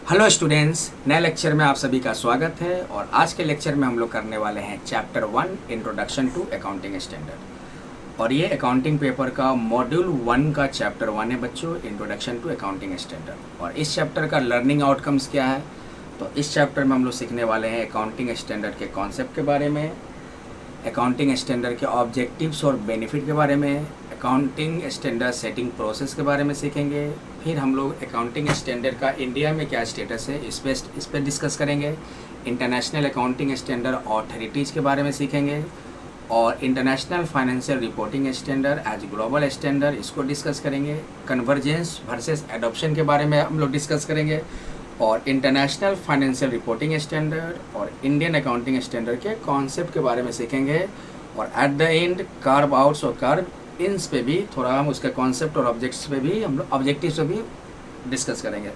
Hello students, नए lecture में आप सभी का स्वागत है। और आज के लेक्चर में हम लोग करने वाले हैं chapter 1 introduction to accounting standard. और ये अकाउंटिंग पेपर का मॉड्यूल 1 का चैप्टर 1 है बच्चों, इंट्रोडक्शन टू अकाउंटिंग स्टैंडर्ड। और इस चैप्टर का लर्निंग आउटकम्स क्या है, तो इस चैप्टर में हम लोग सीखने वाले हैं अकाउंटिंग स्टैंडर्ड के कॉन्सेप्ट के बारे में, अकाउंटिंग स्टैंडर्ड के ऑब्जेक्टिव्स और बेनिफिट के बारे में, अकाउंटिंग स्टैंडर्ड सेटिंग प्रोसेस के बारे में सीखेंगे। फिर हम लोग अकाउंटिंग स्टैंडर्ड का इंडिया में क्या स्टेटस है इस पर डिस्कस करेंगे। इंटरनेशनल अकाउंटिंग स्टैंडर्ड अथॉरिटीज़ के बारे में सीखेंगे और international financial reporting standard as global standard इसको डिस्कस करेंगे। कन्वर्जेंस वर्सेस एडॉप्शन के बारे में हम लोग डिस्कस करेंगे और इंटरनेशनल फाइनेंशियल रिपोर्टिंग स्टैंडर्ड और इंडियन अकाउंटिंग स्टैंडर्ड के कॉन्सेप्ट के बारे में सीखेंगे। और at the end carve outs और कार्व इन्स पे भी थोड़ा हम उसके कॉन्सेप्ट और ऑब्जेक्टिव्स पे भी डिस्कस करेंगे।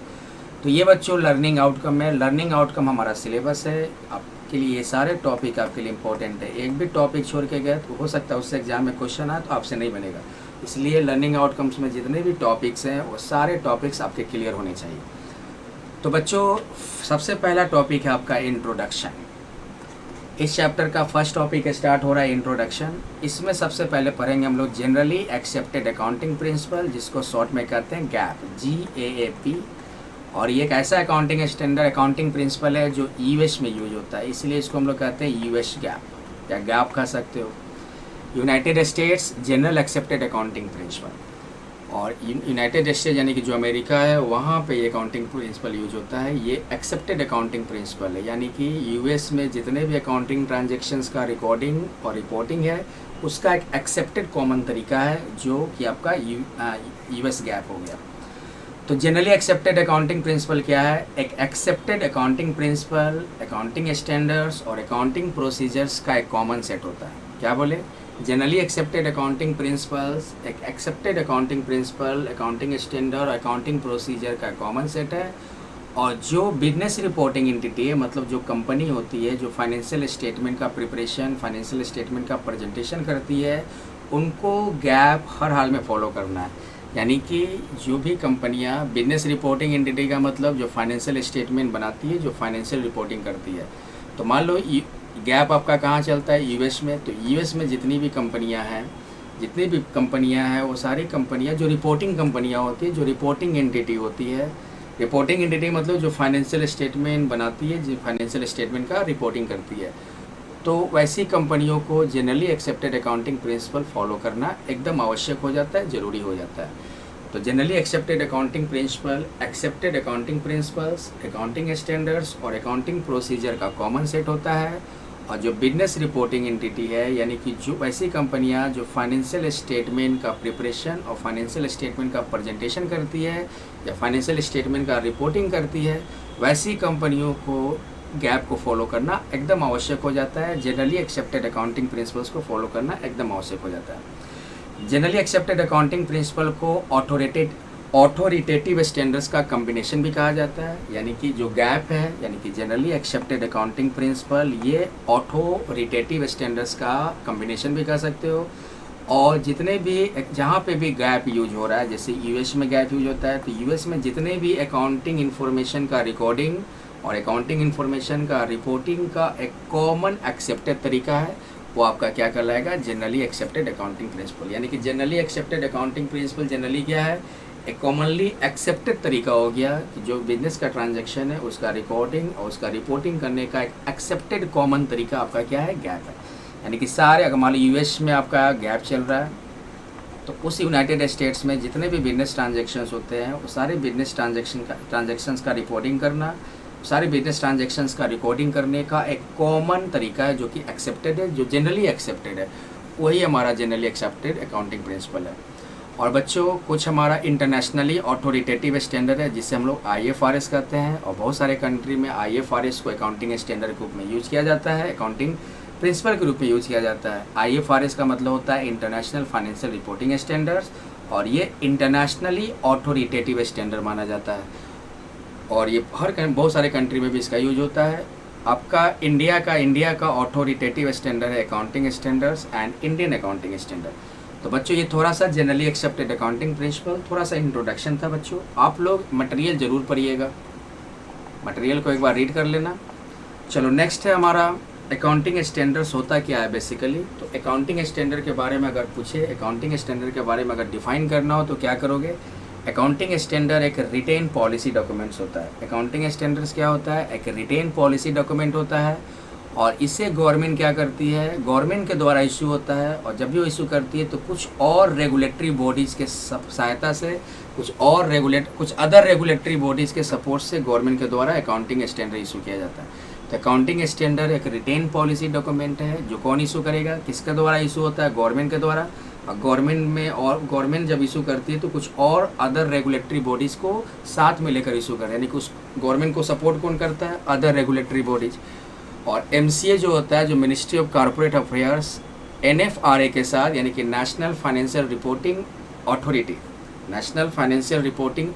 तो ये बच्चों लर्निंग आउटकम है। लर्निंग आउटकम हमारा सिलेबस है। आपके लिए ये सारे टॉपिक आपके लिए इंपॉर्टेंट है। एक भी टॉपिक छोड़ के गए तो हो सकता है उससे एग्जाम में क्वेश्चन आए तो आपसे नहीं बनेगा। इसलिए लर्निंग आउटकम्स में जितने भी टॉपिक्स हैं वो सारे टॉपिक्स आपके क्लियर होने चाहिए। तो बच्चों सबसे पहला टॉपिक है आपका इंट्रोडक्शन। इस चैप्टर का फर्स्ट टॉपिक स्टार्ट हो रहा है इंट्रोडक्शन। इसमें सबसे पहले पढ़ेंगे हम लोग जनरली एक्सेप्टेड अकाउंटिंग प्रिंसिपल, जिसको शॉर्ट में कहते हैं गैप, GAAP। और ये एक ऐसा अकाउंटिंग स्टैंडर्ड अकाउंटिंग प्रिंसिपल है जो यूएस में यूज होता है, इसलिए इसको हम लोग कहते हैं यूएस गैप या गैप कह सकते हो। United states general accepted accounting principle, और यूनाइटेड स्टेट्स यानी कि जो अमेरिका है वहाँ पे ये अकाउंटिंग प्रिंसिपल यूज होता है। ये एक्सेप्टेड अकाउंटिंग प्रिंसिपल है, यानी कि यूएस में जितने भी अकाउंटिंग ट्रांजैक्शंस का रिकॉर्डिंग और रिपोर्टिंग है उसका एक एक्सेप्टेड कॉमन तरीका है जो कि आपका यूएस गैप हो गया। तो जनरली एक्सेप्टेड अकाउंटिंग प्रिंसिपल क्या है? एक accepted accounting principle, accounting standards और अकाउंटिंग प्रोसीजर्स का एक कॉमन सेट होता है। क्या बोले? जनरली एक्सेप्टेड अकाउंटिंग प्रिंसिपल्स, एक accepted accounting principle, accounting standard, accounting procedure का कॉमन सेट है। और जो बिजनेस रिपोर्टिंग एंटिटी है, मतलब जो कंपनी होती है जो फाइनेंशियल स्टेटमेंट का प्रिपरेशन, फाइनेंशियल स्टेटमेंट का प्रेजेंटेशन करती है, उनको गैप हर हाल में फॉलो करना है। यानी कि जो भी कंपनियां बिजनेस रिपोर्टिंग एंटिटी का मतलब जो फाइनेंशियल स्टेटमेंट बनाती है, जो फाइनेंशियल रिपोर्टिंग करती है, तो मान लो गैप आपका कहाँ चलता है? यूएस में। तो यूएस में जितनी भी कंपनियां हैं वो सारी कंपनियां जो रिपोर्टिंग कंपनियां होती है, जो रिपोर्टिंग एंटिटी होती है, रिपोर्टिंग एंटिटी मतलब जो फाइनेंशियल स्टेटमेंट बनाती है, जो फाइनेंशियल स्टेटमेंट का रिपोर्टिंग करती है, तो वैसी कंपनियों को generally accepted accounting principle follow करना एकदम आवश्यक हो जाता है, ज़रूरी हो जाता है। तो generally accepted accounting principle, accepted accounting principles, accounting standards और अकाउंटिंग प्रोसीजर का कॉमन सेट होता है। और जो बिजनेस रिपोर्टिंग एंटिटी है, यानी कि जो ऐसी कंपनियां जो फाइनेंशियल स्टेटमेंट का प्रिपरेशन और फाइनेंशियल स्टेटमेंट का प्रेजेंटेशन करती है या फाइनेंशियल स्टेटमेंट का रिपोर्टिंग करती है, वैसी कंपनियों को गैप को फॉलो करना एकदम आवश्यक हो जाता है। जनरली एक्सेप्टेड अकाउंटिंग प्रिंसिपल्स को फॉलो करना एकदम आवश्यक हो जाता है। जनरली एक्सेप्टेड अकाउंटिंग प्रिंसिपल को ऑथोरिटेटिव स्टैंडर्ड्स का कम्बिनेशन भी कहा जाता है। यानी कि जो गैप है, यानी कि जनरली एक्सेप्टेड अकाउंटिंग प्रिंसिपल, ये ऑथोरिटेटिव स्टैंडर्ड्स का कम्बिनेशन भी कह सकते हो। और जितने भी जहाँ पे भी गैप यूज हो रहा है, जैसे यूएस में गैप यूज होता है, तो यूएस में जितने भी अकाउंटिंग इन्फॉर्मेशन का रिकॉर्डिंग और अकाउंटिंग इन्फॉर्मेशन का रिपोर्टिंग का एक कॉमन एक्सेप्टेड तरीका है, वो आपका क्या कहलाएगा? Generally accepted accounting principle. यानी कि generally accepted accounting principle generally क्या है? एक कॉमनली एक्सेप्टेड तरीका हो गया कि जो बिजनेस का ट्रांजैक्शन है उसका रिकॉर्डिंग और उसका रिपोर्टिंग करने का एक एक्सेप्टेड कॉमन तरीका आपका क्या है? गैप है। यानी कि सारे, अगर मान लो यूएस में आपका गैप चल रहा है, तो उस यूनाइटेड स्टेट्स में जितने भी बिजनेस ट्रांजैक्शंस होते हैं वो सारे बिजनेस ट्रांजैक्शंस का रिपोर्टिंग करना, सारे बिजनेस ट्रांजैक्शंस का रिकॉर्डिंग करने का एक कॉमन तरीका है जो कि एक्सेप्टेड है, जो जनरली एक्सेप्टेड है, वही हमारा जनरली एक्सेप्टेड अकाउंटिंग प्रिंसिपल है। और बच्चों कुछ हमारा इंटरनेशनली ऑथोरिटेटिव स्टैंडर्ड है जिसे हम लोग IFRS कहते हैं। और बहुत सारे कंट्री में IFRS को अकाउंटिंग स्टैंडर्ड के रूप में यूज़ किया जाता है, अकाउंटिंग प्रिंसिपल के रूप में यूज़ किया जाता है। IFRS का मतलब होता है इंटरनेशनल फाइनेंशियल रिपोर्टिंग स्टैंडर्ड्स, और ये इंटरनेशनली ऑथोरिटेटिव स्टैंडर्ड माना जाता है। और ये बहुत सारे कंट्री में भी इसका यूज होता है। आपका इंडिया का ऑथोरिटेटिव स्टैंडर्ड है accounting standards and Indian accounting standard. तो बच्चों ये थोड़ा सा जनरली एक्सेप्टेड अकाउंटिंग प्रिंसिपल, थोड़ा सा इंट्रोडक्शन था बच्चों। आप लोग मटेरियल ज़रूर पढ़िएगा। मटेरियल को एक बार रीड कर लेना। चलो नेक्स्ट है हमारा अकाउंटिंग स्टैंडर्ड्स होता क्या है बेसिकली। तो अकाउंटिंग स्टैंडर्ड के बारे में अगर पूछे, अकाउंटिंग स्टैंडर्ड के बारे में अगर डिफाइन करना हो तो क्या करोगे। अकाउंटिंग स्टैंडर्ड एक रिटेन पॉलिसी डॉक्यूमेंट्स होता है। अकाउंटिंग स्टैंडर्ड्स क्या होता है, एक रिटेन पॉलिसी डॉक्यूमेंट होता है और इसे गवर्नमेंट क्या करती है, गवर्नमेंट के द्वारा इशू होता है। और जब भी वो इशू करती है तो कुछ और रेगुलेटरी बॉडीज़ के सहायता से, कुछ अदर रेगुलेटरी बॉडीज़ के सपोर्ट से गवर्नमेंट के द्वारा अकाउंटिंग स्टैंडर्ड इशू किया जाता है। तो अकाउंटिंग स्टैंडर्ड एक रिटेन पॉलिसी डॉक्यूमेंट है जो कौन इशू करेगा, किसके द्वारा इशू होता है, गवर्नमेंट के द्वारा। और गवर्नमेंट जब इशू करती है तो कुछ और अदर रेगुलेटरी बॉडीज़ को साथ में लेकर इशू कर, यानी कि उस गवर्नमेंट को सपोर्ट कौन करता है, अदर रेगुलेटरी बॉडीज़। और एमसीए जो होता है, जो ministry of corporate affairs NFRA के साथ, यानी कि नेशनल फाइनेंशियल रिपोर्टिंग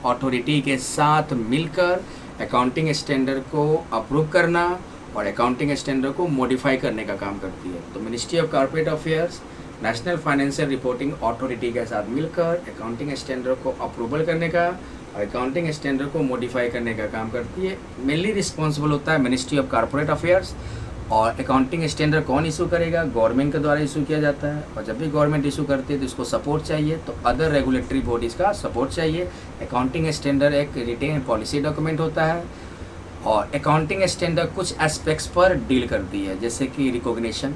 अथॉरिटी के साथ मिलकर अकाउंटिंग स्टैंडर्ड को अप्रूव करना और अकाउंटिंग स्टैंडर्ड को मॉडिफाई करने का काम करती है। तो ministry of corporate affairs national financial reporting authority के साथ मिलकर अकाउंटिंग स्टैंडर्ड को अप्रूवल करने का और अकाउंटिंग स्टैंडर्ड को मॉडिफाई करने का काम करती है। मेनली रिस्पॉन्सिबल होता है मिनिस्ट्री ऑफ कॉर्पोरेट अफेयर्स। और अकाउंटिंग स्टैंडर्ड कौन इशू करेगा, गवर्नमेंट के द्वारा इशू किया जाता है। और जब भी गवर्नमेंट इशू करती है तो इसको सपोर्ट चाहिए, तो अदर रेगुलेटरी बॉडीज़ का सपोर्ट चाहिए। अकाउंटिंग स्टैंडर्ड एक रिटेन पॉलिसी डॉक्यूमेंट होता है और अकाउंटिंग स्टैंडर्ड कुछ एस्पेक्ट्स पर डील करती है, जैसे कि recognition,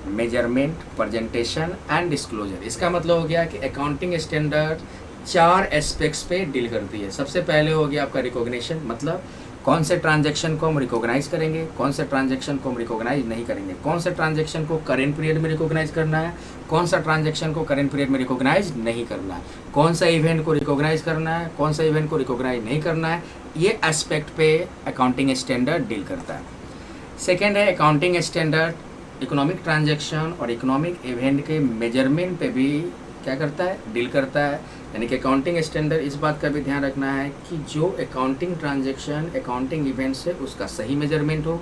measurement, presentation and disclosure. इसका मतलब हो गया कि अकाउंटिंग स्टैंडर्ड 4 एस्पेक्ट्स पे डील करती है। सबसे पहले हो गया आपका रिकॉग्निशन, मतलब कौन से ट्रांजैक्शन को हम रिकॉग्नाइज करेंगे, कौन से ट्रांजैक्शन को हम रिकॉग्नाइज नहीं करेंगे, कौन से ट्रांजैक्शन को करेंट पीरियड में रिकॉग्नाइज करना है, कौन सा ट्रांजैक्शन को करेंट पीरियड में रिकॉग्नाइज नहीं करना है, कौन सा इवेंट को रिकॉग्नाइज करना है, कौन सा इवेंट को रिकॉग्नाइज नहीं करना है। ये एस्पेक्ट पे अकाउंटिंग स्टैंडर्ड डील करता है। सेकेंड है अकाउंटिंग स्टैंडर्ड इकोनॉमिक ट्रांजैक्शन और इकोनॉमिक इवेंट के मेजरमेंट पे भी क्या करता है, डील करता है। यानी कि अकाउंटिंग स्टैंडर्ड इस बात का भी ध्यान रखना है कि जो अकाउंटिंग ट्रांजैक्शन, अकाउंटिंग इवेंट्स है उसका सही मेजरमेंट हो।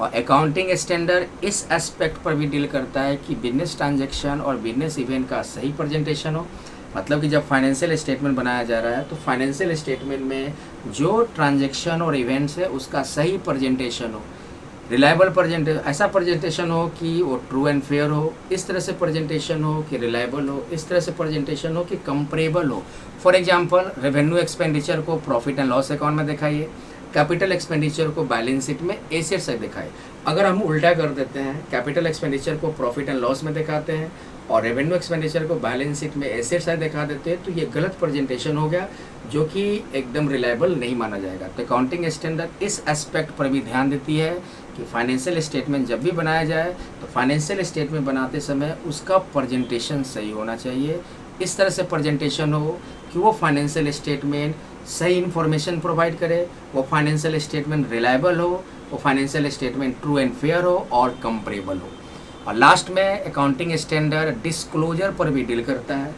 और अकाउंटिंग स्टैंडर्ड इस एस्पेक्ट पर भी डील करता है कि बिजनेस ट्रांजैक्शन और बिजनेस इवेंट का सही प्रेजेंटेशन हो। मतलब कि जब फाइनेंशियल स्टेटमेंट बनाया जा रहा है तो फाइनेंशियल स्टेटमेंट में जो ट्रांजैक्शन और इवेंट्स है उसका सही प्रेजेंटेशन हो, रिलायबल ऐसा प्रेजेंटेशन हो कि वो ट्रू एंड फेयर हो, इस तरह से प्रेजेंटेशन हो कि रिलायबल हो, इस तरह से प्रेजेंटेशन हो कि कंपरेबल हो। फॉर एग्जांपल, रेवेन्यू एक्सपेंडिचर को प्रॉफिट एंड लॉस अकाउंट में दिखाइए, कैपिटल एक्सपेंडिचर को बैलेंस शीट में एसेट से दिखाए। अगर हम उल्टा कर देते हैं, कैपिटल एक्सपेंडिचर को प्रॉफिट एंड लॉस में दिखाते हैं और रेवेन्यू एक्सपेंडिचर को बैलेंस शीट में एसेट साइड दिखा देते हैं, तो ये गलत प्रेजेंटेशन हो गया, जो कि एकदम रिलायबल नहीं माना जाएगा। तो अकाउंटिंग स्टैंडर्ड इस एस्पेक्ट पर भी ध्यान देती है कि फाइनेंशियल स्टेटमेंट जब भी बनाया जाए तो फाइनेंशियल स्टेटमेंट बनाते समय उसका प्रेजेंटेशन सही होना चाहिए। इस तरह से प्रेजेंटेशन हो कि वो फाइनेंशियल स्टेटमेंट सही इन्फॉर्मेशन प्रोवाइड करे, वो फाइनेंशियल स्टेटमेंट रिलायबल हो, वो financial statement true and fair हो और कंपरेबल हो। और लास्ट में अकाउंटिंग स्टैंडर्ड डिस्क्लोजर पर भी डील करता है।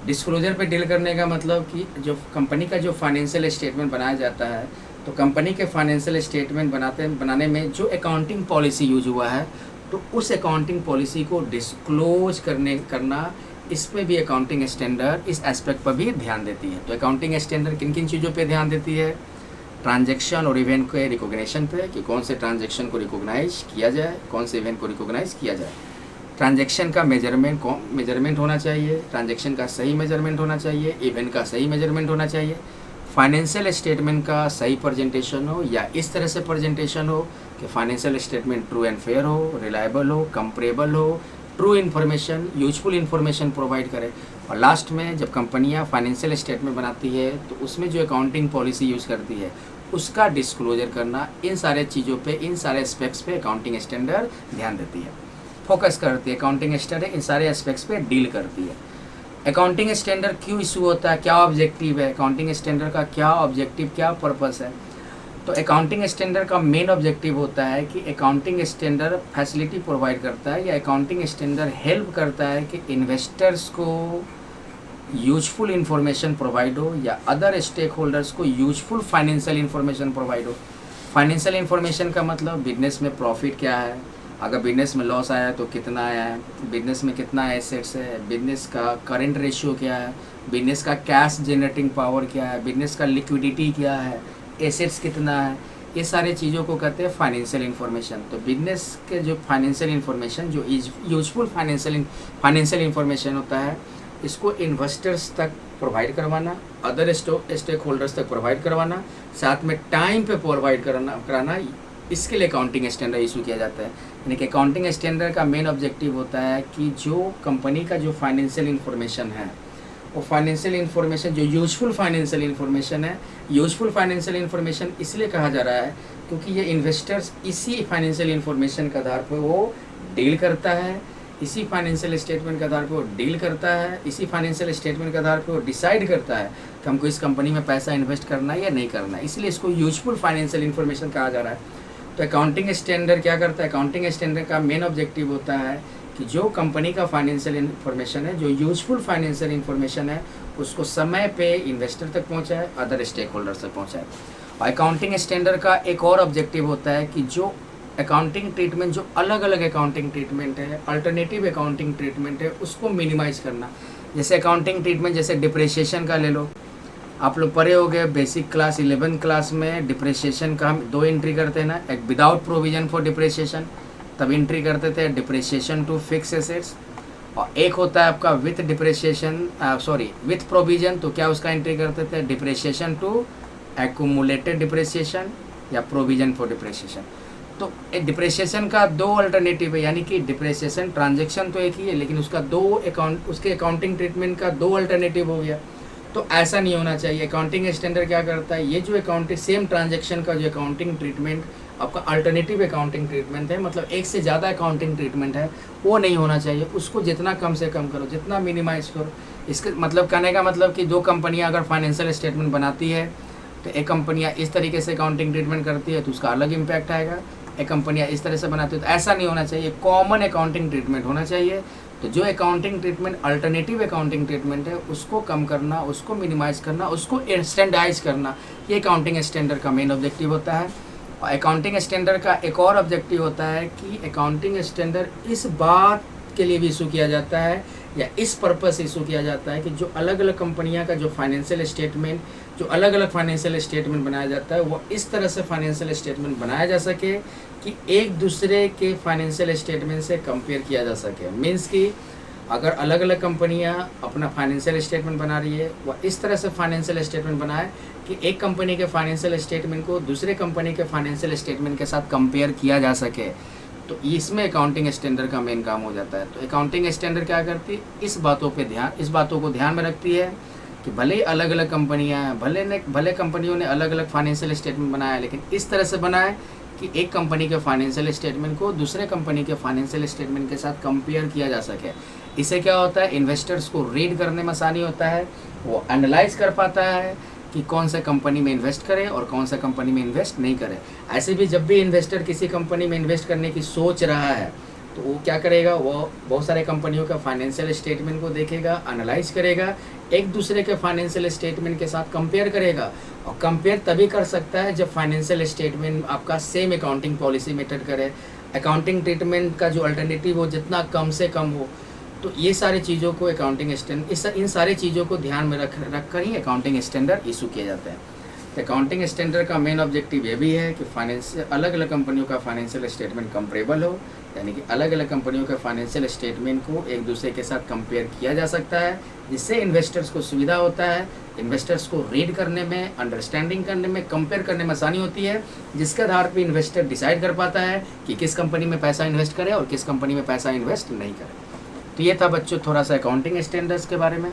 डिस्क्लोजर पे डील करने का मतलब कि जो कंपनी का जो फाइनेंशियल स्टेटमेंट बनाया जाता है, तो कंपनी के फाइनेंशियल स्टेटमेंट बनाने में जो अकाउंटिंग पॉलिसी यूज हुआ है, तो उस अकाउंटिंग पॉलिसी को डिस्क्लोज करना, इस पे भी अकाउंटिंग स्टैंडर्ड इस एस्पेक्ट पर भी ध्यान देती है। तो अकाउंटिंग स्टैंडर्ड किन किन चीज़ों पे ध्यान देती है, ट्रांजैक्शन और इवेंट के रिकॉग्निशन पे, कि कौन से ट्रांजैक्शन को रिकॉग्नाइज किया जाए, कौन से इवेंट को रिकॉग्नाइज किया जाए। ट्रांजैक्शन का मेजरमेंट होना चाहिए, ट्रांजैक्शन का सही मेजरमेंट होना चाहिए, इवेंट का सही मेजरमेंट होना चाहिए, फाइनेंशियल स्टेटमेंट का सही प्रेजेंटेशन हो या इस तरह से प्रेजेंटेशन हो कि financial statement true and fair हो, रिलायबल हो, कंपरेबल हो, true information, useful information provide करे। और लास्ट में जब कंपनियां फाइनेंशियल स्टेटमेंट बनाती है तो उसमें जो अकाउंटिंग पॉलिसी यूज़ करती है उसका डिस्क्लोजर करना, इन सारे चीज़ों पे, इन सारे एस्पेक्ट्स पे अकाउंटिंग स्टैंडर्ड ध्यान देती है, फोकस करती है। अकाउंटिंग स्टैंडर्ड इन सारे एस्पेक्ट्स पे डील करती है। अकाउंटिंग स्टैंडर्ड क्यों इशू होता है, क्या ऑब्जेक्टिव है, अकाउंटिंग स्टैंडर्ड का क्या ऑब्जेक्टिव, क्या पर्पस है। तो अकाउंटिंग स्टैंडर्ड का मेन ऑब्जेक्टिव होता है कि अकाउंटिंग स्टैंडर्ड फैसिलिटी प्रोवाइड करता है या अकाउंटिंग स्टैंडर्ड हेल्प करता है कि इन्वेस्टर्स को यूजफुल इन्फॉर्मेशन प्रोवाइड हो या अदर स्टेक होल्डर्स को यूजफुल फाइनेंशियल इन्फॉर्मेशन प्रोवाइड हो। फाइनेंशियल इन्फॉर्मेशन का मतलब बिजनेस में प्रॉफिट क्या है, अगर बिजनेस में लॉस आया तो कितना आया है, बिजनेस में कितना एसेट्स है, बिजनेस का करेंट रेशियो क्या है, बिजनेस का कैश जनरेटिंग पावर क्या है, बिजनेस का लिक्विडिटी क्या है। एसेट्स कितना है, ये सारे चीज़ों को कहते हैं फाइनेंशियल इन्फॉर्मेशन। तो बिजनेस के जो फाइनेंशियल इन्फॉर्मेशन जो यूजफुल फाइनेंशियल इन्फॉर्मेशन होता है, इसको इन्वेस्टर्स तक प्रोवाइड करवाना, अदर स्टेक होल्डर्स तक प्रोवाइड करवाना, साथ में टाइम पे प्रोवाइड कराना, इसके लिए अकाउंटिंग स्टैंडर्ड इशू किया जाता है। यानी कि अकाउंटिंग स्टैंडर्ड का मेन ऑब्जेक्टिव होता है कि जो कंपनी का जो फाइनेंशियल इन्फॉर्मेशन है, वो फाइनेंशियल इन्फॉर्मेशन जो यूजफुल फाइनेंशियल इन्फॉर्मेशन है, यूजफुल फाइनेंशियल इन्फॉर्मेशन इसलिए कहा जा रहा है क्योंकि ये इन्वेस्टर्स इसी फाइनेंशियल इन्फॉर्मेशन के आधार पर वो डील करता है, इसी फाइनेंशियल स्टेटमेंट के आधार पर वो डील करता है, इसी फाइनेंशियल स्टेटमेंट के आधार पर वो डिसाइड करता है कि हमको इस कंपनी में पैसा इन्वेस्ट करना है या नहीं करना है, इसलिए इसको यूजफुल फाइनेंशियल इन्फॉर्मेशन कहा जा रहा है। तो अकाउंटिंग स्टैंडर्ड क्या करता है, अकाउंटिंग स्टैंडर्ड का मेन ऑब्जेक्टिव होता है कि जो कंपनी का फाइनेंशियल इन्फॉर्मेशन है, जो यूजफुल फाइनेंशियल इन्फॉर्मेशन है, उसको समय पे इन्वेस्टर तक पहुंचाए, अदर स्टेक होल्डर्स तक पहुंचाए। और अकाउंटिंग स्टैंडर्ड का एक और ऑब्जेक्टिव होता है कि जो अकाउंटिंग ट्रीटमेंट, जो अलग अलग अकाउंटिंग ट्रीटमेंट है, अल्टरनेटिव अकाउंटिंग ट्रीटमेंट है, उसको मिनिमाइज करना। जैसे अकाउंटिंग ट्रीटमेंट, जैसे डिप्रिसिएशन का ले लो, आप लोग पढ़े हो गए बेसिक क्लास 11th क्लास में, डिप्रिसिएशन का हम 2 एंट्री करते हैं ना, एक विदाउट प्रोविजन फॉर डिप्रिसिएशन, तब एंट्री करते थे डिप्रिसिएशन टू फिक्स एसेट्स, और एक होता है आपका विथ डिप्रिसिएशन विथ प्रोविजन, तो क्या उसका एंट्री करते थे डिप्रिसिएशन टू एक्यूमुलेटेड डिप्रिसिएशन या प्रोविजन फॉर डिप्रिसिएशन। तो डिप्रिसिएशन का 2 अल्टरनेटिव है, यानी कि डिप्रिसिएशन ट्रांजैक्शन तो एक ही है, लेकिन उसका उसके अकाउंटिंग ट्रीटमेंट का 2 अल्टरनेटिव हो गया। तो ऐसा नहीं होना चाहिए। अकाउंटिंग स्टैंडर्ड क्या करता है, ये जो अकाउंटिंग सेम ट्रांजैक्शन का जो अकाउंटिंग ट्रीटमेंट आपका अल्टरनेटिव अकाउंटिंग ट्रीटमेंट है, मतलब एक से ज़्यादा अकाउंटिंग ट्रीटमेंट है, वो नहीं होना चाहिए। उसको जितना कम से कम करो, जितना मिनिमाइज करो। इसके मतलब कहने का मतलब कि 2 कंपनियां अगर फाइनेंशियल स्टेटमेंट बनाती है, तो एक कंपनियां इस तरीके से अकाउंटिंग ट्रीटमेंट करती है तो उसका अलग इम्पैक्ट आएगा, एक कंपनियां इस तरह से बनाती है, तो ऐसा नहीं होना चाहिए। कॉमन अकाउंटिंग ट्रीटमेंट होना चाहिए। तो जो accounting treatment alternative accounting treatment है, उसको कम करना, उसको मिनिमाइज करना, उसको स्टैंडर्डाइज करना, ये अकाउंटिंग स्टैंडर्ड का मेन ऑब्जेक्टिव होता है। और अकाउंटिंग स्टैंडर्ड का एक और ऑब्जेक्टिव होता है कि अकाउंटिंग स्टैंडर्ड इस बात के लिए भी इशू किया जाता है या इस पर्पस से इशू किया जाता है कि जो अलग अलग कंपनियां का जो फाइनेंशियल स्टेटमेंट, जो अलग अलग फाइनेंशियल स्टेटमेंट बनाया जाता है, वो इस तरह से फाइनेंशियल स्टेटमेंट बनाया जा सके कि एक दूसरे के फाइनेंशियल स्टेटमेंट से कंपेयर किया जा सके। मीन्स कि अगर अलग अलग कंपनियां अपना फाइनेंशियल स्टेटमेंट बना रही है, वह इस तरह से फाइनेंशियल स्टेटमेंट बनाए कि एक कंपनी के फाइनेंशियल स्टेटमेंट को दूसरे कंपनी के फाइनेंशियल स्टेटमेंट के साथ कंपेयर किया जा सके। तो इसमें अकाउंटिंग स्टैंडर्ड का मेन काम हो जाता है। तो अकाउंटिंग स्टैंडर्ड क्या करती है, इस बातों को ध्यान में रखती है कि भले अलग अलग कंपनियां हैं, भले कंपनियों ने अलग अलग फाइनेंशियल स्टेटमेंट बनाया है, लेकिन इस तरह से बनाए कि एक कंपनी के फाइनेंशियल स्टेटमेंट को दूसरे कंपनी के फाइनेंशियल स्टेटमेंट के साथ कंपेयर किया जा सके। इससे क्या होता है, इन्वेस्टर्स को रीड करने में आसानी होता है, वो एनालाइज कर पाता है कि कौन सा कंपनी में इन्वेस्ट करे और कौन सा कंपनी में इन्वेस्ट नहीं करे। ऐसे भी जब भी इन्वेस्टर किसी कंपनी में इन्वेस्ट करने की सोच रहा है, तो वो क्या करेगा, वो बहुत सारे कंपनियों का फाइनेंशियल स्टेटमेंट को देखेगा, एनालाइज करेगा, एक दूसरे के फाइनेंशियल स्टेटमेंट के साथ कंपेयर करेगा। और कंपेयर तभी कर सकता है जब फाइनेंशियल स्टेटमेंट आपका सेम अकाउंटिंग पॉलिसी मेथड करे, अकाउंटिंग ट्रीटमेंट का जो अल्टरनेटिव हो जितना कम से कम हो। तो ये सारी चीज़ों को अकाउंटिंग स्टैंडर्ड, इन सारी चीज़ों को ध्यान में रख कर ही अकाउंटिंग स्टैंडर्ड इशू किए जाते हैं। तो अकाउंटिंग स्टैंडर्ड का मेन ऑब्जेक्टिव ये भी है कि अलग अलग कंपनियों का फाइनेंशियल स्टेटमेंट कंपेरेबल हो, यानी कि अलग अलग कंपनियों के फाइनेंशियल स्टेटमेंट को एक दूसरे के साथ कंपेयर किया जा सकता है, जिससे इन्वेस्टर्स को सुविधा होता है, इन्वेस्टर्स को रीड करने में, अंडरस्टैंडिंग करने में, कंपेयर करने में आसानी होती है, जिसके आधार पर इन्वेस्टर डिसाइड कर पाता है कि किस कंपनी में पैसा इन्वेस्ट करे और किस कंपनी में पैसा इन्वेस्ट नहीं करे। तो ये था बच्चों थोड़ा सा अकाउंटिंग स्टैंडर्ड्स के बारे में।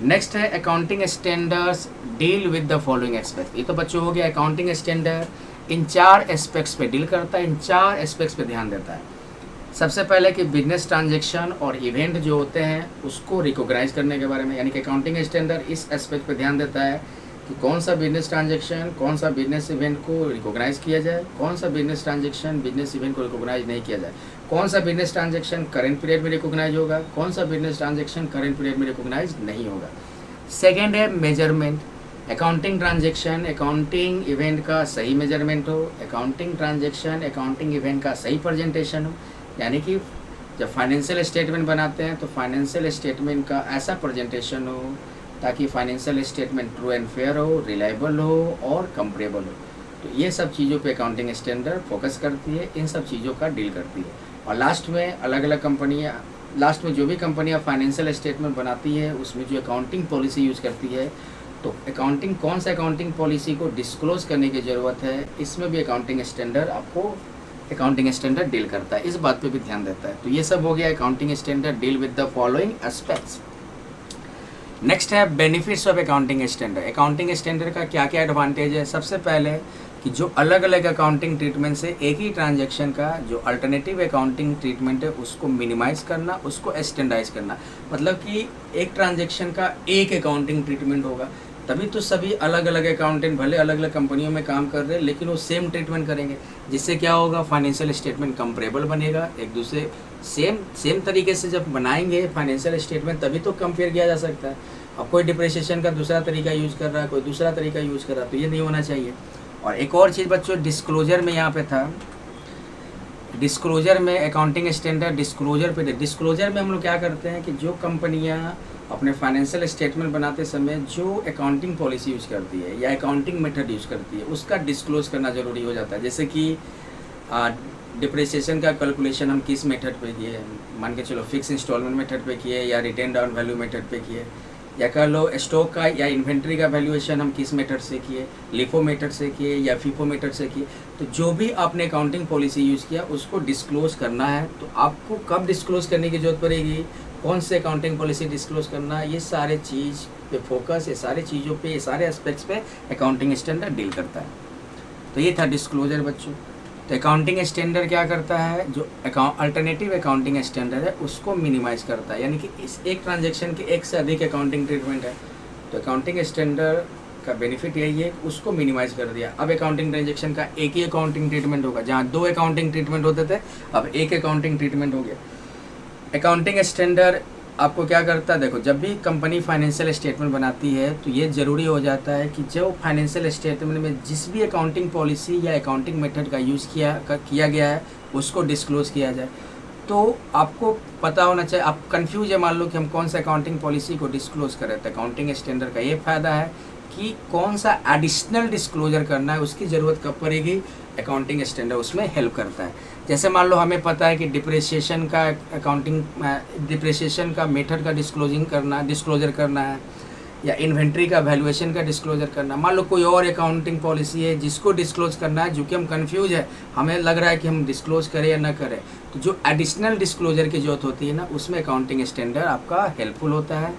नेक्स्ट है accounting standards deal with the following aspect. ये तो बच्चों हो गया अकाउंटिंग स्टैंडर्ड इन 4 एस्पेक्ट्स पे डील करता है, इन 4 एस्पेक्ट्स पे ध्यान देता है। सबसे पहले कि बिजनेस ट्रांजैक्शन और इवेंट जो होते हैं उसको रिकॉग्नाइज करने के बारे में, यानी कि अकाउंटिंग स्टैंडर्ड इस एस्पेक्ट पे ध्यान देता है कि कौन सा बिजनेस ट्रांजैक्शन, कौन सा बिजनेस इवेंट को रिकॉग्नाइज किया जाए, कौन सा बिजनेस ट्रांजैक्शन बिजनेस इवेंट को रिकॉग्नाइज नहीं किया जाए, कौन सा बिजनेस ट्रांजैक्शन करेंट पीरियड में रिकॉग्नाइज होगा, कौन सा बिजनेस ट्रांजैक्शन करेंट पीरियड में रिकॉग्नाइज नहीं होगा। सेकेंड है measurement. Accounting transaction accounting event का सही मेजरमेंट हो, अकाउंटिंग ट्रांजैक्शन अकाउंटिंग इवेंट का सही प्रेजेंटेशन हो, यानी कि जब फाइनेंशियल स्टेटमेंट बनाते हैं तो फाइनेंशियल स्टेटमेंट का ऐसा प्रेजेंटेशन हो ताकि financial statement true and fair हो, रिलायबल हो और कंपेरेबल हो। तो ये सब चीज़ों पे अकाउंटिंग स्टैंडर्ड फोकस करती है, इन सब चीज़ों का डील करती है। और लास्ट में अलग अलग कंपनियाँ, लास्ट में जो भी कंपनियाँ फाइनेंशियल स्टेटमेंट बनाती है उसमें जो अकाउंटिंग पॉलिसी यूज़ करती है, तो अकाउंटिंग कौन सा अकाउंटिंग पॉलिसी को डिस्क्लोज करने की ज़रूरत है, इसमें भी अकाउंटिंग स्टैंडर्ड आपको अकाउंटिंग स्टैंडर्ड डील करता है, इस बात पे भी ध्यान देता है। तो ये सब हो गया accounting standard deal with the following aspects. Next है benefits of accounting standard. Accounting standard का क्या क्या एडवांटेज है? सबसे पहले कि जो अलग अलग अकाउंटिंग ट्रीटमेंट से एक ही ट्रांजैक्शन का जो अल्टरनेटिव अकाउंटिंग ट्रीटमेंट है उसको मिनिमाइज करना, उसको स्टैंडर्डाइज करना। मतलब कि एक ट्रांजैक्शन का एक अकाउंटिंग ट्रीटमेंट होगा, तभी तो सभी अलग अलग अकाउंटेंट भले अलग अलग कंपनियों में काम कर रहे हैं लेकिन वो सेम ट्रीटमेंट करेंगे, जिससे क्या होगा, फाइनेंशियल स्टेटमेंट कंपेरेबल बनेगा। एक दूसरे सेम तरीके से जब बनाएंगे फाइनेंशियल स्टेटमेंट तभी तो कंपेयर किया जा सकता है। अब कोई डिप्रिसिएशन का दूसरा तरीका यूज़ कर रहा है, कोई दूसरा तरीका यूज़ कर रहा है, तो ये नहीं होना चाहिए। और एक और चीज़ बच्चों, डिस्क्लोजर में यहाँ पे था, डिस्क्लोजर में अकाउंटिंग स्टैंडर्ड डिस्क्लोजर पे, डिस्क्लोजर में हम लोग क्या करते हैं कि जो कंपनियाँ अपने फाइनेंशियल स्टेटमेंट बनाते समय जो अकाउंटिंग पॉलिसी यूज़ करती है या अकाउंटिंग मेथड यूज़ करती है उसका डिस्क्लोज करना ज़रूरी हो जाता है। जैसे कि डिप्रिसिएशन का कैलकुलेशन हम किस मेथड पे किए, मान के चलो फिक्स इंस्टॉलमेंट मेथड पे किए या रिटेन डाउन वैल्यू मेथड पे किए, या कह लो स्टॉक का या इन्वेंट्री का वैल्यूएशन हम किस मेथड से किए, लिफो मेथड से किए या फीफो मेथड से किए। तो जो भी आपने अकाउंटिंग पॉलिसी यूज़ किया उसको डिस्क्लोज करना है। तो आपको कब डिस्क्लोज करने की ज़रूरत पड़ेगी, कौन से अकाउंटिंग पॉलिसी डिस्क्लोज करना, ये सारे चीज़ पे फोकस, ये सारे चीज़ों पे, ये सारे एस्पेक्ट्स पे अकाउंटिंग स्टैंडर्ड डील करता है। तो ये था डिस्क्लोजर बच्चों। तो अकाउंटिंग स्टैंडर्ड क्या करता है, जो अल्टरनेटिव अकाउंटिंग स्टैंडर्ड है उसको मिनिमाइज करता है, यानी कि इस एक ट्रांजैक्शन के एक से अधिक अकाउंटिंग ट्रीटमेंट है तो अकाउंटिंग स्टैंडर्ड का बेनिफिट यही है, उसको मिनिमाइज कर दिया। अब अकाउंटिंग ट्रांजैक्शन का एक ही अकाउंटिंग ट्रीटमेंट होगा, जहाँ दो अकाउंटिंग ट्रीटमेंट होते थे अब एक अकाउंटिंग ट्रीटमेंट हो गया। अकाउंटिंग स्टैंडर्ड आपको क्या करता है, देखो जब भी कंपनी फाइनेंशियल स्टेटमेंट बनाती है तो ये ज़रूरी हो जाता है कि जो फाइनेंशियल स्टेटमेंट में जिस भी अकाउंटिंग पॉलिसी या अकाउंटिंग मेथड का यूज़ किया गया है उसको डिस्क्लोज़ किया जाए। तो आपको पता होना चाहिए, आप कंफ्यूज है मान लो कि हम कौन सा अकाउंटिंग पॉलिसी को डिस्क्लोज करें, तो अकाउंटिंग स्टैंडर्ड का ये फ़ायदा है कि कौन सा एडिशनल डिस्क्लोजर करना है उसकी ज़रूरत कब पड़ेगी, अकाउंटिंग स्टैंडर्ड उसमें हेल्प करता है। जैसे मान लो हमें पता है कि डिप्रिसिएशन का मेथड का डिस्क्लोजर करना है या इन्वेंट्री का वैल्यूएशन का डिस्क्लोजर करना, मान लो कोई और अकाउंटिंग पॉलिसी है जिसको डिस्क्लोज करना है, जो कि हम कंफ्यूज है, हमें लग रहा है कि हम डिस्क्लोज करें या ना करें, तो जो एडिशनल डिस्क्लोजर की जरूरत होती है ना उसमें अकाउंटिंग स्टैंडर्ड आपका हेल्पफुल होता है।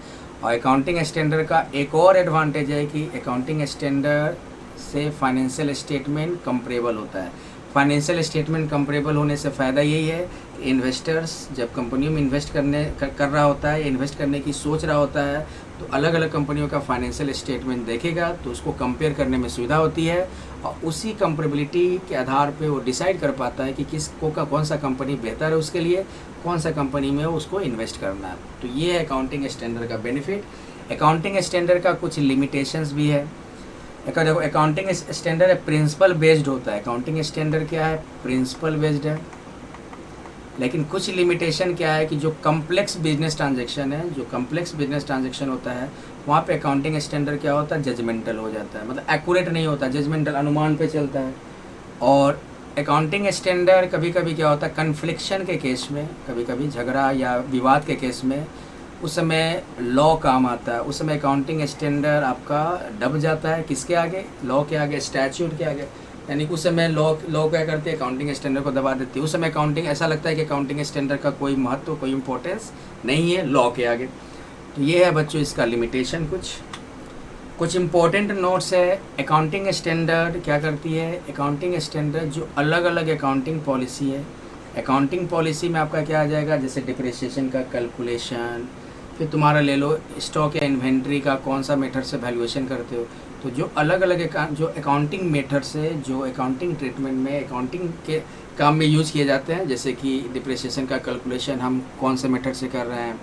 और अकाउंटिंग स्टैंडर्ड का एक और एडवांटेज है कि अकाउंटिंग स्टैंडर्ड से फाइनेंशियल स्टेटमेंट कंपेरेबल होता है। फाइनेंशियल स्टेटमेंट कंपेरेबल होने से फ़ायदा यही है कि इन्वेस्टर्स जब कंपनियों में इन्वेस्ट कर रहा होता है, इन्वेस्ट करने की सोच रहा होता है, तो अलग अलग कंपनियों का फाइनेंशियल स्टेटमेंट देखेगा तो उसको कंपेयर करने में सुविधा होती है और उसी कंपेरेबिलिटी के आधार पे वो डिसाइड कर पाता है कि कौन सा कंपनी बेहतर है उसके लिए, कौन सा कंपनी में उसको इन्वेस्ट करना है। तो ये है अकाउंटिंग स्टैंडर्ड का बेनिफिट। अकाउंटिंग स्टैंडर्ड का कुछ लिमिटेशंस भी है। देखो अकाउंटिंग स्टैंडर्ड है प्रिंसिपल बेस्ड होता है, अकाउंटिंग स्टैंडर्ड क्या है, प्रिंसिपल बेस्ड है। लेकिन कुछ लिमिटेशन क्या है कि जो कम्प्लेक्स बिजनेस ट्रांजैक्शन है, जो कम्प्लेक्स बिजनेस ट्रांजैक्शन होता है वहाँ पे अकाउंटिंग स्टैंडर्ड क्या होता है, जजमेंटल हो जाता है, मतलब एक्यूरेट नहीं होता, जजमेंटल अनुमान पे चलता है। और अकाउंटिंग स्टैंडर्ड कभी कभी क्या होता है, कन्फ्लिक्शन के केस में, कभी कभी झगड़ा या विवाद के केस में उस समय लॉ काम आता है, उस समय अकाउंटिंग स्टैंडर्ड आपका दब जाता है, किसके आगे, लॉ के आगे, स्टैच्यूट के आगे। यानी कि उस समय लॉ क्या करती है, अकाउंटिंग स्टैंडर्ड को दबा देती है। उस समय अकाउंटिंग ऐसा लगता है कि अकाउंटिंग स्टैंडर्ड का कोई महत्व, कोई इंपॉर्टेंस नहीं है लॉ के आगे। तो ये है बच्चों इसका लिमिटेशन। कुछ इम्पोर्टेंट नोट्स है। अकाउंटिंग स्टैंडर्ड क्या करती है, अकाउंटिंग स्टैंडर्ड जो अलग अलग अकाउंटिंग पॉलिसी है, अकाउंटिंग पॉलिसी में आपका क्या आ जाएगा, जैसे डिप्रिसिएशन का कैलकुलेशन, फिर तुम्हारा ले लो स्टॉक या इन्वेंट्री का कौन सा मेथड से वैल्यूएशन करते हो। तो जो अलग अलग जो अकाउंटिंग मेथड से, जो अकाउंटिंग ट्रीटमेंट में अकाउंटिंग के काम में यूज़ किए जाते हैं, जैसे कि डिप्रिसिएशन का कैलकुलेशन हम कौन से मेथड से कर रहे हैं,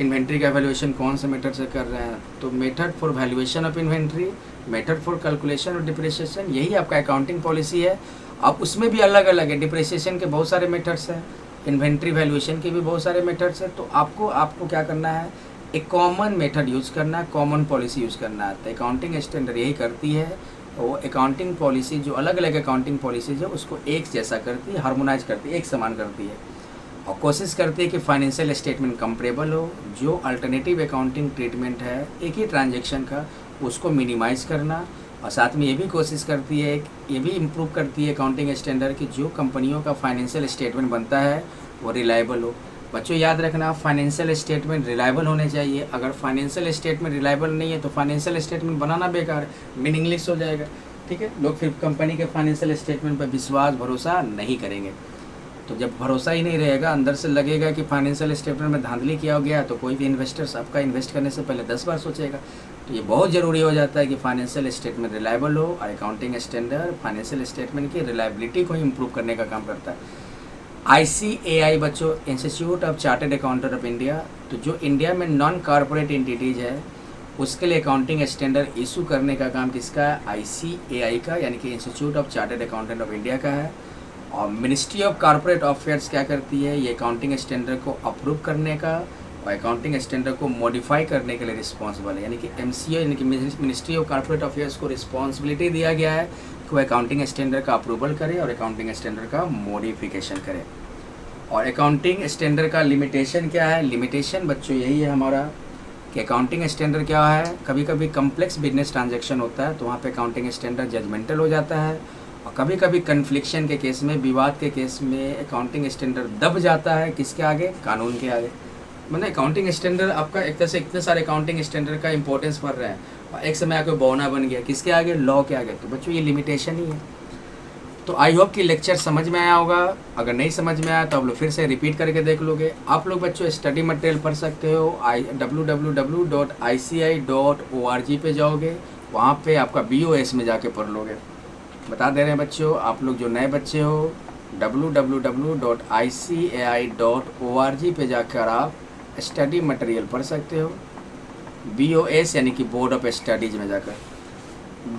इन्वेंट्री का वैल्यूएशन कौन से मेथड से कर रहे हैं, तो method for valuation of inventory, method for calculation of depreciation, यही आपका अकाउंटिंग पॉलिसी है। अब उसमें भी अलग अलग है, डिप्रिसिएशन के बहुत सारे मेथड्स हैं, इन्वेंट्री वैल्यूएशन के भी बहुत सारे मेथड्स हैं। तो आपको क्या करना है, एक कॉमन मेथड यूज़ करना, कॉमन पॉलिसी यूज़ करना। तो अकाउंटिंग स्टैंडर्ड यही करती है, वो अकाउंटिंग पॉलिसी जो अलग अलग अकाउंटिंग पॉलिसीज है उसको एक जैसा करती है, हार्मोनाइज करती है, एक समान करती है, और कोशिश करती है कि फाइनेंशियल स्टेटमेंट कंपेरेबल हो। जो अल्टरनेटिव अकाउंटिंग ट्रीटमेंट है एक ही ट्रांजैक्शन का, उसको मिनिमाइज़ करना। और साथ में ये भी कोशिश करती है, ये भी इम्प्रूव करती है अकाउंटिंग स्टैंडर्ड कि जो कंपनियों का फाइनेंशियल स्टेटमेंट बनता है वो रिलायबल हो। बच्चों याद रखना, फाइनेंशियल स्टेटमेंट रिलायबल होने चाहिए। अगर फाइनेंशियल स्टेटमेंट रिलायबल नहीं है तो फाइनेंशियल स्टेटमेंट बनाना बेकार है, मीनिंगलेस हो जाएगा। ठीक है, लोग फिर कंपनी के फाइनेंशियल स्टेटमेंट पर विश्वास भरोसा नहीं करेंगे। तो जब भरोसा ही नहीं रहेगा, अंदर से लगेगा कि फाइनेंशियल स्टेटमेंट में धांधली किया गया, तो कोई भी इन्वेस्टर्स आपका इन्वेस्ट करने से पहले 10 बार सोचेगा। तो ये बहुत ज़रूरी हो जाता है कि फाइनेंशियल स्टेटमेंट रिलायबल हो, और अकाउंटिंग स्टैंडर्ड फाइनेंशियल स्टेटमेंट की रिलायबिलिटी को इम्प्रूव करने का काम करता है। ICAI बच्चों, institute of chartered accountant of India, तो जो इंडिया में नॉन कॉर्पोरेट एंटिटीज़ है उसके लिए अकाउंटिंग स्टैंडर्ड इशू करने का काम किसका है? ICAI का, यानी कि institute of chartered accountant of India का है। और मिनिस्ट्री ऑफ कॉर्पोरेट अफेयर्स क्या करती है? ये अकाउंटिंग स्टैंडर्ड को अप्रूव करने का और अकाउंटिंग स्टैंडर्ड को मॉडिफाई करने के लिए रिस्पॉन्सिबल है। यानी कि MCA, यानी कि मिनिस्ट्री ऑफ कॉर्पोरेट अफेयर्स को रिस्पॉन्सिबिलिटी दिया गया है कि वो अकाउंटिंग स्टैंडर्ड का अप्रूवल करे और अकाउंटिंग स्टैंडर्ड का मॉडिफिकेशन करे। और अकाउंटिंग स्टैंडर्ड का लिमिटेशन क्या है? लिमिटेशन बच्चों यही है हमारा कि अकाउंटिंग स्टैंडर्ड क्या है, कभी कभी कम्प्लेक्स बिजनेस ट्रांजैक्शन होता है तो वहाँ पे अकाउंटिंग स्टैंडर्ड जजमेंटल हो जाता है, और कभी कभी कन्फ्लिक्शन के केस में, विवाद के केस में अकाउंटिंग स्टैंडर्ड दब जाता है किसके आगे? कानून के आगे। मतलब अकाउंटिंग स्टैंडर्ड आपका एक तरह से इतने सारे अकाउंटिंग स्टैंडर्ड का इंपॉर्टेंस पड़ रहा है और एक समय आके बौना बन गया किसके आगे? लॉ के आगे। तो बच्चों ये लिमिटेशन ही है। तो आई होप कि लेक्चर समझ में आया होगा। अगर नहीं समझ में आया तो आप लोग फिर से रिपीट करके देख लोगे। आप लोग बच्चों स्टडी मटेरियल पढ़ सकते हो, www.ici.org पे जाओगे, वहाँ पे आपका BOS में जाके पढ़ लोगे। बता दे रहे हैं बच्चों, आप लोग जो नए बच्चे हो www.ici.org पे जाकर आप स्टडी मटेरियल पढ़ सकते हो। BOS यानी कि बोर्ड ऑफ स्टडीज़ में जाकर,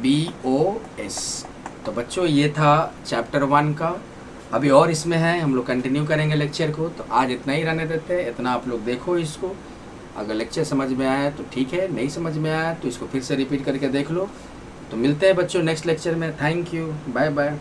BOS। तो बच्चों ये था चैप्टर 1 का। अभी और इसमें है, हम लोग कंटिन्यू करेंगे लेक्चर को। तो आज इतना ही रहने देते हैं, इतना आप लोग देखो इसको। अगर लेक्चर समझ में आया तो ठीक है, नहीं समझ में आया तो इसको फिर से रिपीट करके देख लो। तो मिलते हैं बच्चों नेक्स्ट लेक्चर में। Thank you, bye bye.